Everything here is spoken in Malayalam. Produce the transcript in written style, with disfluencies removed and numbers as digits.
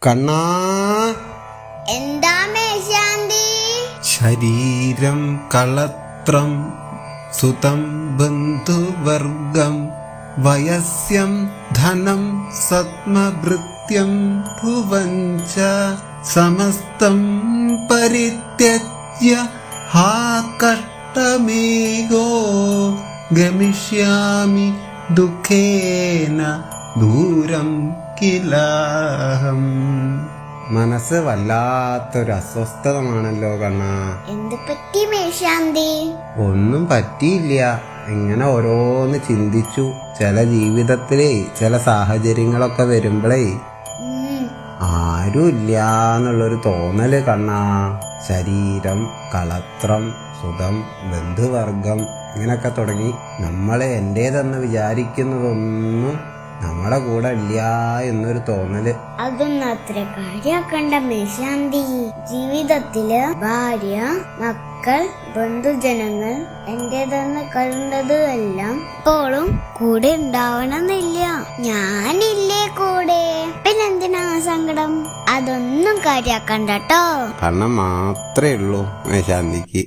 കണ്ണാ, എന്താ മേശാന്തി? ശരീരം കളത്രം സുതം ബന്ധുവർഗം വയസ്യം ധനം സത്മഭൃത്യം ഭുവഞ്ച സമസ്തം പരിത്യജ്യ ഹാ കഷ്ടമേഘോ ഗമിഷ്യാമി ദുഃഖേന ദൂരം കിലാഹം. മനസ്സ് വല്ലാത്തൊരു അസ്വസ്ഥതമാണല്ലോ കണ്ണാ. എന്ത് പറ്റി മേശാന്തി? ഒന്നും പറ്റിയില്ല, ഇങ്ങനെ ഓരോന്ന് ചിന്തിച്ചു. ചില ജീവിതത്തിലേ ചില സാഹചര്യങ്ങളൊക്കെ വരുമ്പോഴേ ആരും ഇല്ല എന്നുള്ളൊരു തോന്നല് കണ്ണാ. ശരീരം കളത്രം സുതം ബന്ധുവർഗം ഇങ്ങനൊക്കെ തുടങ്ങി നമ്മളെ എന്റേതെന്ന് വിചാരിക്കുന്നതൊന്നും നമ്മുടെ കൂടെ ഇല്ല എന്നൊരു തോന്നല്. അതൊന്നും അത്ര കാര്യാക്കണ്ട മേശാന്തി. ജീവിതത്തില് ഭാര്യ, മക്കൾ, ബന്ധുജനങ്ങൾ എന്റേതെന്ന് കരുണ്ടത് എല്ലാം ഇപ്പോഴും കൂടെ ഉണ്ടാവണമെന്നില്ല. ഞാനില്ലേ കൂടെ, പിന്നെന്തിനാ സങ്കടം? അതൊന്നും കാര്യാക്കണ്ട ട്ടോ. കാരണം മാത്രമേ ഉള്ളൂ മേശാന്തിക്ക്.